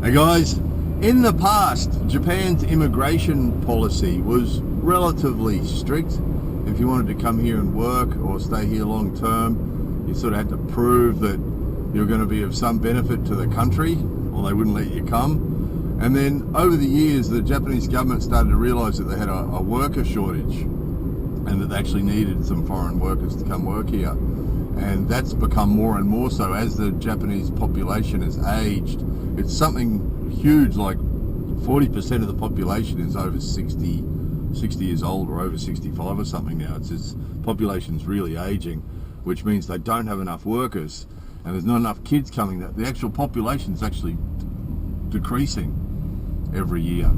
Hey guys, in the past, Japan's immigration policy was relatively strict. If you wanted to come here and work or stay here long term, you sort of had to prove that you're going to be of some benefit to the country or they wouldn't let you come. And then over the years, the Japanese government started to realize that they had a worker shortage and that they actually needed some foreign workers to come work here. And that's become more and more so as the Japanese population has aged. It's something huge, like 40% of the population is over 60 years old or over 65 or something now. Its population's really aging, which means they don't have enough workers and there's not enough kids coming. The actual population's actually decreasing every year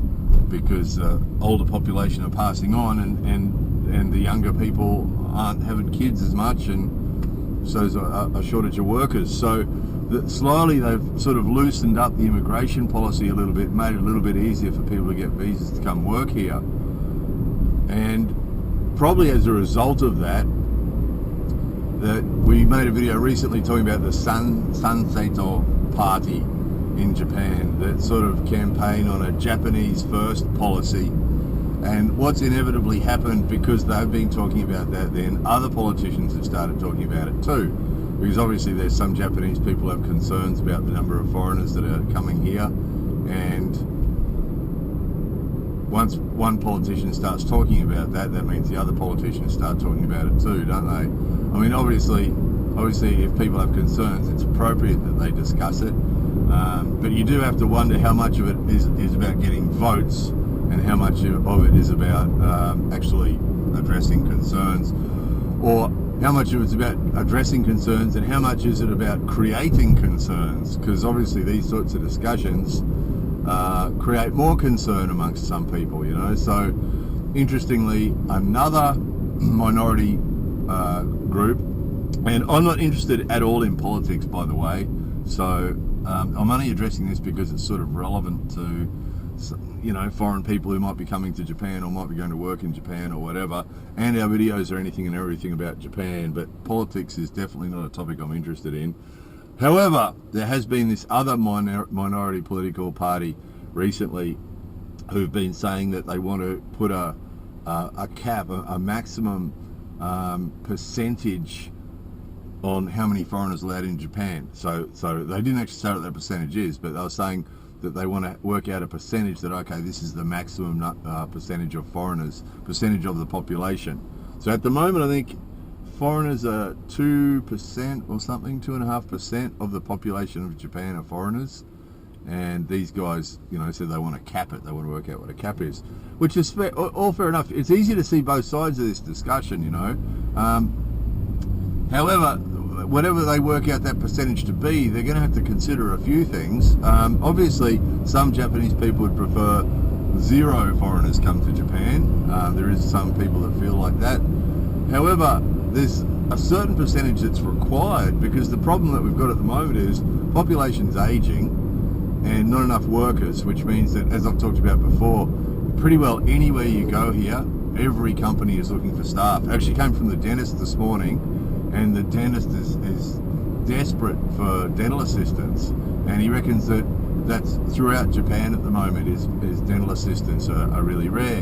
because older population are passing on and the younger people aren't having kids as much, and so there's a shortage of workers. So slowly they've sort of loosened up the immigration policy a little bit, made it a little bit easier for people to get visas to come work here. And probably as a result of that we made a video recently talking about the Sanseito Party in Japan that sort of campaign on a Japanese first policy. And what's inevitably happened, because they've been talking about that, then other politicians have started talking about it too. Because obviously there's some Japanese people who have concerns about the number of foreigners that are coming here. And once one politician starts talking about that, that means the other politicians start talking about it too, don't they? I mean, obviously if people have concerns, it's appropriate that they discuss it. But you do have to wonder how much of it is about getting votes and how much of it is about actually addressing concerns, or how much of it's about addressing concerns and how much is it about creating concerns, because obviously these sorts of discussions create more concern amongst some people, you know. So interestingly, another minority group, and I'm not interested at all in politics, by the way, so I'm only addressing this because it's sort of relevant to, you know, foreign people who might be coming to Japan or might be going to work in Japan or whatever, and our videos are anything and everything about Japan, but politics is definitely not a topic I'm interested in. However, there has been this other minority political party recently who've been saying that they want to put a cap, a maximum percentage on how many foreigners allowed in Japan. So they didn't actually say what that percentage is, but they were saying that they want to work out a percentage that, okay, this is the maximum percentage of foreigners, percentage of the population. So at the moment, I think foreigners are 2% or something, 2.5% of the population of Japan are foreigners. And these guys, you know, said they want to cap it. They want to work out what a cap is, which is all fair enough. It's easy to see both sides of this discussion, you know. However, whatever they work out that percentage to be, they're going to have to consider a few things. Obviously, some Japanese people would prefer 0 foreigners come to Japan. There is some people that feel like that. However, there's a certain percentage that's required, because the problem that we've got at the moment is population's aging and not enough workers, which means that, as I've talked about before, pretty well anywhere you go here, every company is looking for staff. I actually came from the dentist this morning, and the dentist is desperate for dental assistants, and he reckons that's throughout Japan at the moment is dental assistants are really rare.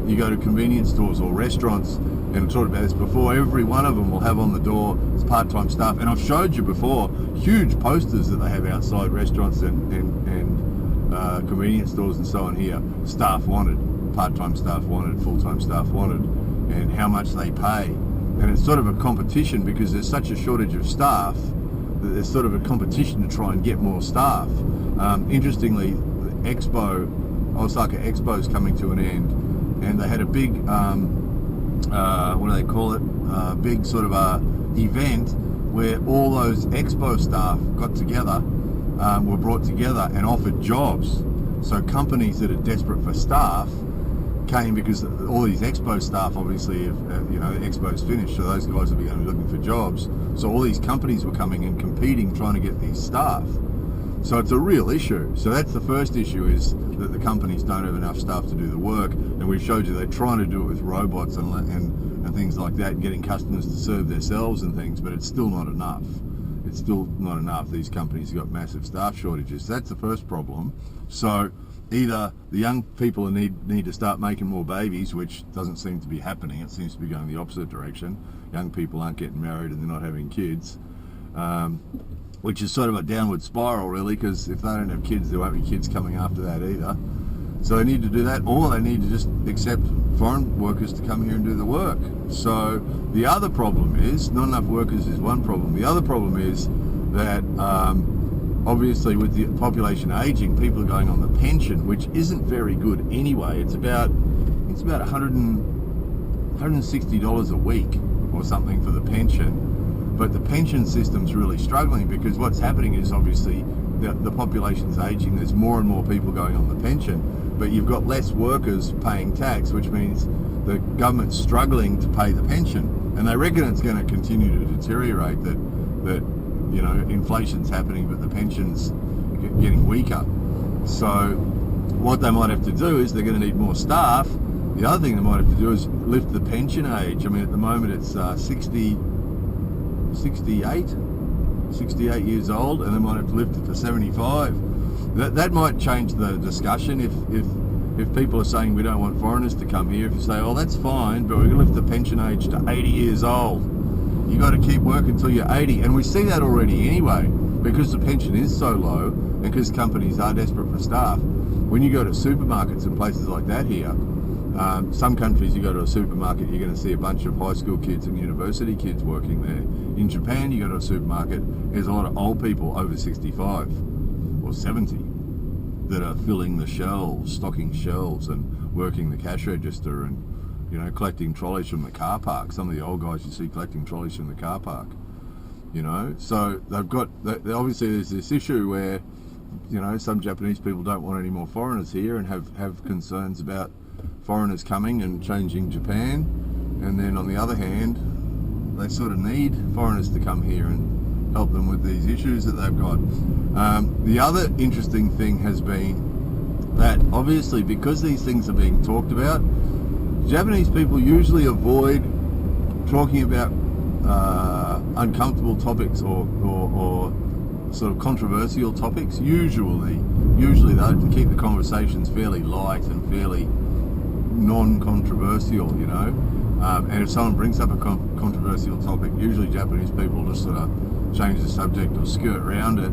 You go to convenience stores or restaurants, and I've talked about this before, every one of them will have on the door part-time staff, and I've showed you before huge posters that they have outside restaurants and convenience stores and so on here. Staff wanted, part-time staff wanted, full-time staff wanted, and how much they pay. And it's sort of a competition because there's such a shortage of staff that there's sort of a competition to try and get more staff. Interestingly, Osaka Expo is coming to an end, and they had a big, what do they call it? Big sort of event where all those Expo staff got together, were brought together and offered jobs. So companies that are desperate for staff came, because all these Expo staff obviously have, you know, the Expo's finished, so those guys will be going to be looking for jobs. So all these companies were coming and competing, trying to get these staff. So it's a real issue. So that's the first issue, is that the companies don't have enough staff to do the work, and we showed you they're trying to do it with robots and things like that, and getting customers to serve themselves and things, but it's still not enough. it's still not enough. These companies have got massive staff shortages. That's the first problem. So either the young people need to start making more babies, which doesn't seem to be happening. It seems to be going the opposite direction. Young people aren't getting married and they're not having kids, which is sort of a downward spiral, really, because if they don't have kids, there won't be kids coming after that either. So they need to do that, or they need to just accept foreign workers to come here and do the work. So the other problem is, not enough workers is one problem. The other problem is that obviously with the population aging, people are going on the pension, which isn't very good anyway. It's about $160 a week or something for the pension. But the pension system's really struggling because what's happening is obviously the population's aging. There's more and more people going on the pension, but you've got less workers paying tax, which means the government's struggling to pay the pension. And they reckon it's going to continue to deteriorate, that you know, inflation's happening, but the pension's getting weaker. So what they might have to do is they're going to need more staff. The other thing they might have to do is lift the pension age. I mean, at the moment it's 68 years old, and they might have to lift it to 75. That might change the discussion if people are saying we don't want foreigners to come here. If you say, oh, that's fine, but we're going to lift the pension age to 80 years old. You got to keep working until you're 80, and we see that already anyway, because the pension is so low, and because companies are desperate for staff. When you go to supermarkets and places like that here, some countries you go to a supermarket, you're going to see a bunch of high school kids and university kids working there. In Japan, you go to a supermarket, there's a lot of old people over 65 or 70 that are filling the shelves, stocking shelves and working the cash register and, you know, collecting trolleys from the car park. Some of the old guys you see collecting trolleys from the car park, you know. So they've got, obviously there's this issue where, you know, some Japanese people don't want any more foreigners here and have concerns about foreigners coming and changing Japan. And then on the other hand, they sort of need foreigners to come here and help them with these issues that they've got. The other interesting thing has been that obviously because these things are being talked about, Japanese people usually avoid talking about uncomfortable topics or sort of controversial topics. Usually they like to keep the conversations fairly light and fairly non-controversial, you know. And if someone brings up a controversial topic, usually Japanese people just sort of change the subject or skirt around it.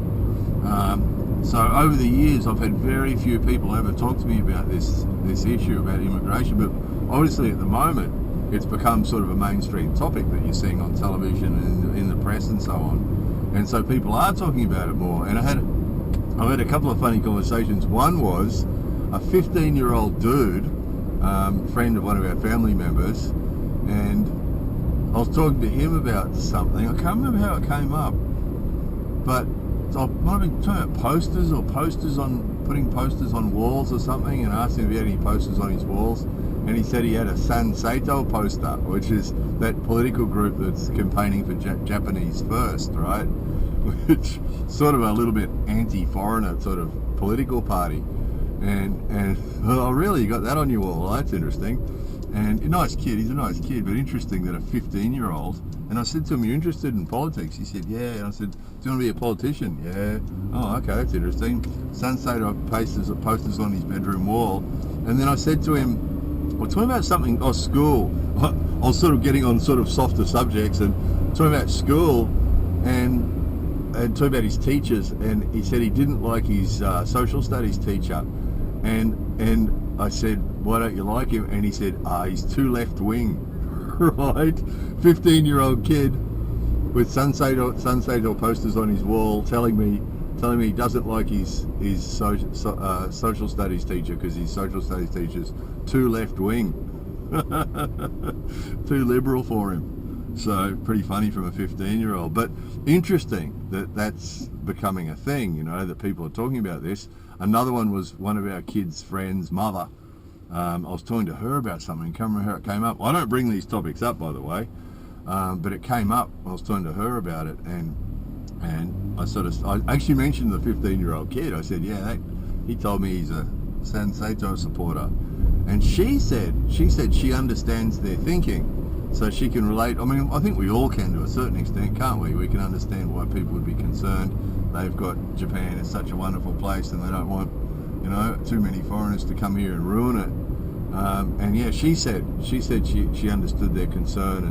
So over the years, I've had very few people ever talk to me about this issue about immigration, but obviously at the moment it's become sort of a mainstream topic that you're seeing on television and in the press and so on. And so people are talking about it more. And I've had a couple of funny conversations. One was a 15-year-old dude, friend of one of our family members, and I was talking to him about something. I can't remember how it came up, but I might have been talking about posters putting posters on walls or something, and asked him if he had any posters on his walls, and he said he had a San Saito poster, which is that political group that's campaigning for Japanese first, right? Which sort of a little bit anti-foreigner sort of political party. And oh really, you got that on your wall? Well, that's interesting. And a nice kid, he's a nice kid, but interesting that a 15-year-old, and I said to him, "You interested in politics?" He said, "Yeah." And I said, "Do you want to be a politician?" "Yeah." "Oh, okay, that's interesting." San Saito posters on his bedroom wall. And then I said to him, we're talking about something, school. I was sort of getting on sort of softer subjects and talking about school and talking about his teachers, and he said he didn't like his social studies teacher. And I said, "Why don't you like him?" And he said, "He's too left-wing." Right? 15-year-old kid with San Saito posters on his wall telling me he doesn't like his social studies teacher because his social studies teacher's too left-wing. Too liberal for him. So pretty funny from a 15-year-old, but interesting that that's becoming a thing, you know, that people are talking about this. Another one was one of our kids' friends' mother. I was talking to her about something. Can't remember how it came up. I don't bring these topics up, by the way, but it came up. I was talking to her about it, and I actually mentioned the 15-year-old kid. I said, "Yeah, he told me he's a San Saito supporter," and she said she understands their thinking. so she can relate. I mean, I think we all can to a certain extent, can't we? We can understand why people would be concerned. They've got Japan as such a wonderful place, and they don't want, you know, too many foreigners to come here and ruin it. And yeah, she said she understood their concern,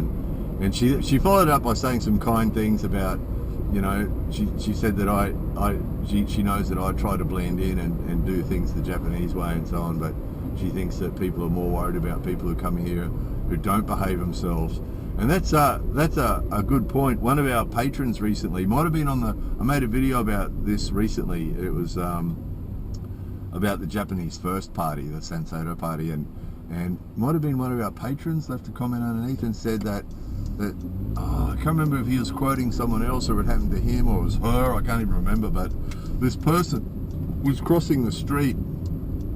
and she followed up by saying some kind things about, you know, she said that she knows that I try to blend in and do things the Japanese way and so on, but she thinks that people are more worried about people who come here who don't behave themselves. And that's a good point. One of our patrons recently, might have been I made a video about this recently. It was about the Japanese First Party, the Sanseiro Party, and might have been one of our patrons left a comment underneath and said that I can't remember if he was quoting someone else or it happened to him or it was her, I can't even remember, but this person was crossing the street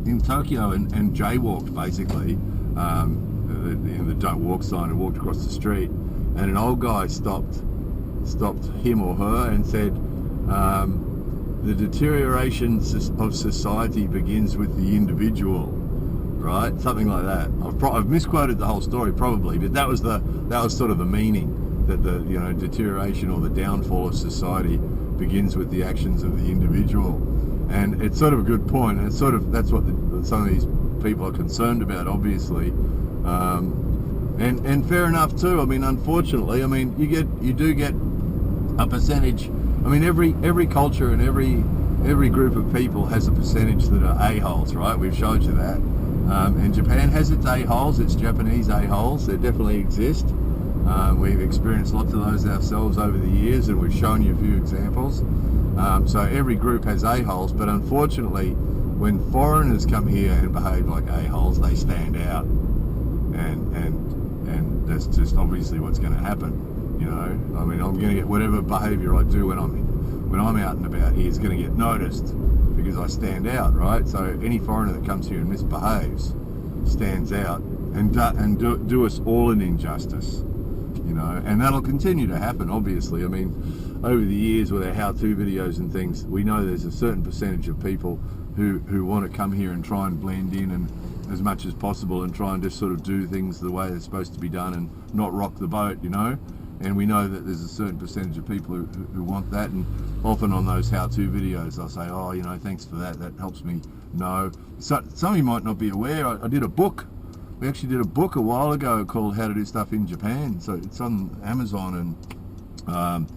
in Tokyo and jaywalked basically, the don't walk sign, and walked across the street, and an old guy stopped him or her and said, the deterioration of society begins with the individual, right? Something like that. I've misquoted the whole story probably, but that was sort of the meaning, that the, you know, deterioration or the downfall of society begins with the actions of the individual. And it's sort of a good point, and it's sort of, that's what some of these people are concerned about, obviously. And fair enough too. I mean, unfortunately, I mean, you do get a percentage. I mean, every culture and every group of people has a percentage that are a-holes, right? We've showed you that. And Japan has its a-holes, its Japanese a-holes. They definitely exist. We've experienced lots of those ourselves over the years, and we've shown you a few examples. So every group has a-holes, but unfortunately, when foreigners come here and behave like a-holes, they stand out, and that's just obviously what's going to happen. You know, I mean, I'm going to get whatever behaviour I do when I'm out and about here is going to get noticed because I stand out, right? So any foreigner that comes here and misbehaves stands out and do us all an injustice, you know, and that'll continue to happen, obviously. I mean, over the years with our how-to videos and things, we know there's a certain percentage of people who want to come here and try and blend in and as much as possible and try and just sort of do things the way they're supposed to be done and not rock the boat, you know. And we know that there's a certain percentage of people who want that, and often on those how-to videos I'll say, oh, you know, thanks for that, that helps me know. So, some of you might not be aware, I did a book. We actually did a book a while ago called How to Do Stuff in Japan. So it's on Amazon, and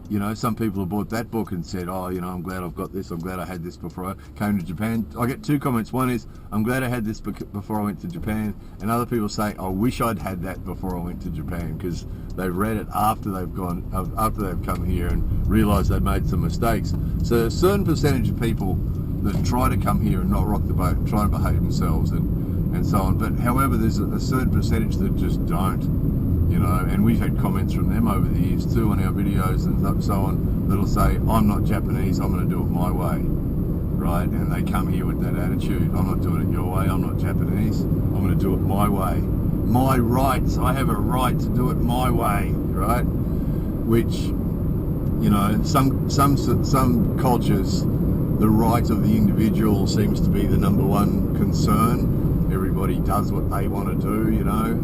you know, some people have bought that book and said, oh, you know, I'm glad I've got this, I'm glad I had this before I came to Japan. I get two comments. One is, I'm glad I had this before I went to Japan, and other people say, I wish I'd had that before I went to Japan, because they've read it after they've come here and realised they've made some mistakes. So a certain percentage of people that try to come here and not rock the boat and try and behave themselves and so on, but however there's a certain percentage that just don't. You know, and we've had comments from them over the years too on our videos and so on that'll say, I'm not Japanese, I'm going to do it my way, right? And they come here with that attitude, I'm not doing it your way, I'm not Japanese, I'm going to do it my way. My rights, I have a right to do it my way, right? Which, you know, in some cultures, the right of the individual seems to be the number one concern. Everybody does what they want to do, you know.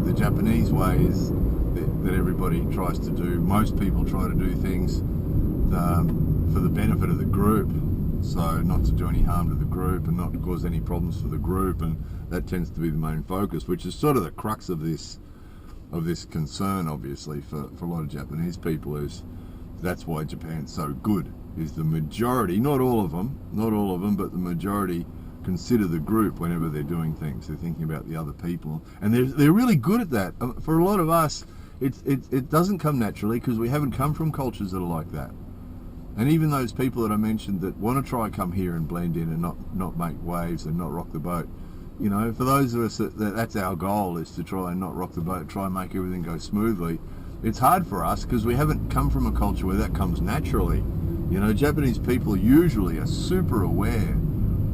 The Japanese way is that everybody tries to do, most people try to do things for the benefit of the group, so not to do any harm to the group and not to cause any problems for the group, and that tends to be the main focus, which is sort of the crux of this concern, obviously, for a lot of Japanese people. Is that's why Japan's so good, is the majority, not all of them, but the majority consider the group whenever they're doing things. They're thinking about the other people, and they're really good at that. For a lot of us, it doesn't come naturally because we haven't come from cultures that are like that. And even those people that I mentioned that want to try come here and blend in and not make waves and not rock the boat, you know, for those of us that's our goal, is to try and not rock the boat, try and make everything go smoothly. It's hard for us because we haven't come from a culture where that comes naturally. You know, Japanese people usually are super aware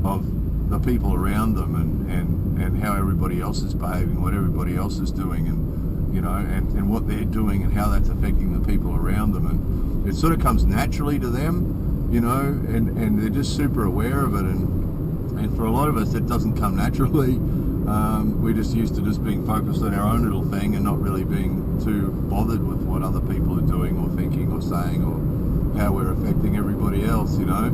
of the people around them and how everybody else is behaving, what everybody else is doing, and you know, and what they're doing and how that's affecting the people around them, and it sort of comes naturally to them, you know, and they're just super aware of it, and for a lot of us it doesn't come naturally. We're just used to just being focused on our own little thing and not really being too bothered with what other people are doing or thinking or saying or how we're affecting everybody else, you know.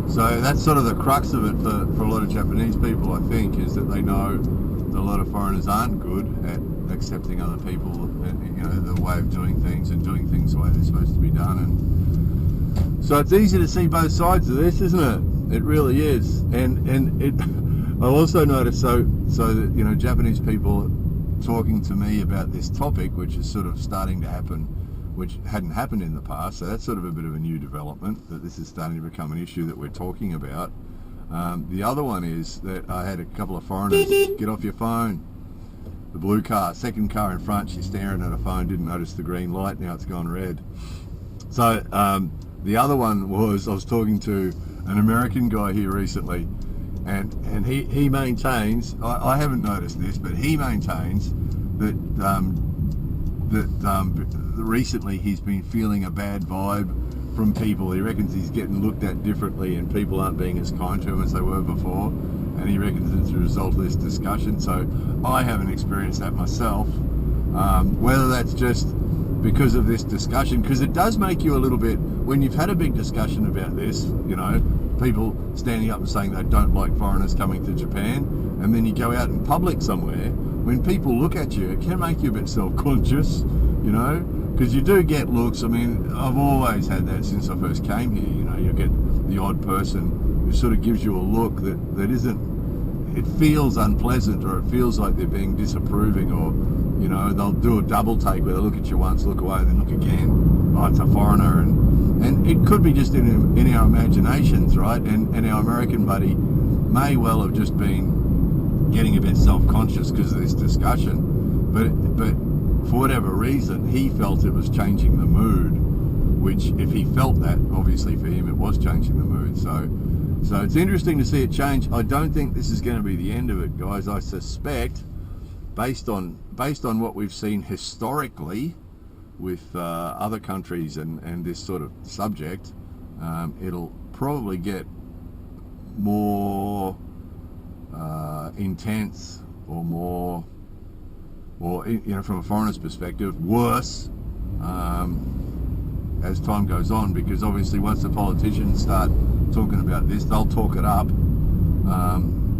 So that's sort of the crux of it for a lot of Japanese people, I think, is that they know that a lot of foreigners aren't good at accepting other people, and, you know, the way of doing things and doing things the way they're supposed to be done. And so it's easy to see both sides of this, isn't it? It really is. And it I also noticed so that, you know, Japanese people talking to me about this topic, which is sort of starting to happen, which hadn't happened in the past. So that's sort of a bit of a new development, that this is starting to become an issue that we're talking about. The other one is that I had a couple of foreigners get off your phone. The blue car, second car in front, she's staring at her phone, didn't notice the green light, now it's gone red. So the other one was, I was talking to an American guy here recently, and he maintains, I haven't noticed this, but he maintains that recently he's been feeling a bad vibe from people. He reckons he's getting looked at differently and people aren't being as kind to him as they were before, and he reckons it's a result of this discussion. So I haven't experienced that myself, whether that's just because of this discussion, because it does make you a little bit, when you've had a big discussion about this, you know, people standing up and saying they don't like foreigners coming to Japan, and then you go out in public somewhere, when people look at you, it can make you a bit self-conscious, you know, because you do get looks. I mean, I've always had that since I first came here, you know, you get the odd person who sort of gives you a look that isn't, it feels unpleasant, or it feels like they're being disapproving, or, you know, they'll do a double take where they look at you once, look away, then look again. Oh, it's a foreigner, and it could be just in our imaginations, right? And our American buddy may well have just been getting a bit self-conscious because of this discussion, but for whatever reason, he felt it was changing the mood. Which, if he felt that, obviously for him, it was changing the mood. So it's interesting to see it change. I don't think this is going to be the end of it, guys. I suspect, based on what we've seen historically with other countries and this sort of subject, it'll probably get more intense, or more, or, you know, from a foreigner's perspective, worse as time goes on, because obviously once the politicians start talking about this, they'll talk it up,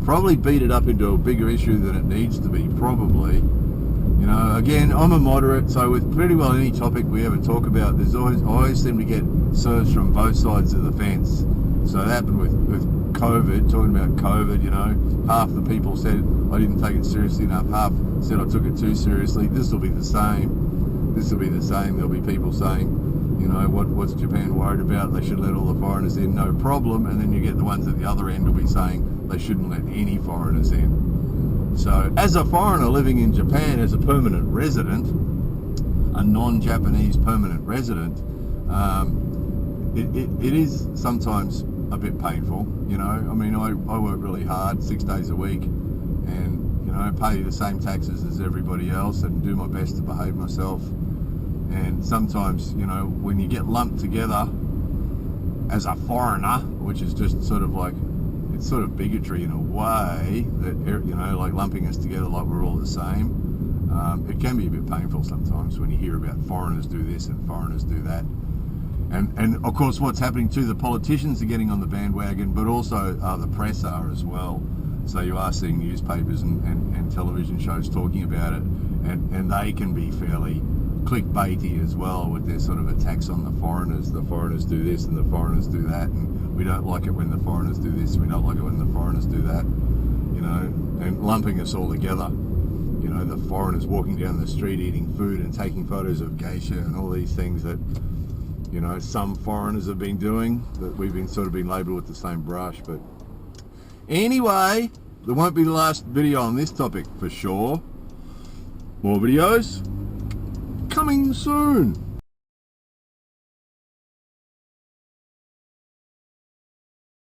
probably beat it up into a bigger issue than it needs to be, probably. You know, again, I'm a moderate, so with pretty well any topic we ever talk about, I always seem to get serves from both sides of the fence. So it happened with COVID, talking about COVID, you know, half the people said I didn't take it seriously enough, half said I took it too seriously. This will be the same. There'll be people saying, you know, what's Japan worried about? They should let all the foreigners in, no problem. And then you get the ones at the other end will be saying they shouldn't let any foreigners in. So as a foreigner living in Japan, as a permanent resident, a non-Japanese permanent resident, it is sometimes a bit painful, you know. I mean, I work really hard 6 days a week, and, you know, pay the same taxes as everybody else and do my best to behave myself. And sometimes, you know, when you get lumped together as a foreigner, which is just sort of like, it's sort of bigotry in a way, that, you know, like lumping us together like we're all the same, it can be a bit painful sometimes when you hear about foreigners do this and foreigners do that. And of course what's happening too, the politicians are getting on the bandwagon, but also the press are as well. So you are seeing newspapers and television shows talking about it, and they can be fairly clickbaity as well with their sort of attacks on the foreigners. The foreigners do this and the foreigners do that, and we don't like it when the foreigners do this, we don't like it when the foreigners do that, you know, and lumping us all together. You know, the foreigners walking down the street eating food and taking photos of geisha and all these things that, you know, some foreigners have been doing, that we've been sort of been labelled with the same brush. But anyway, there won't be the last video on this topic for sure. More videos coming soon.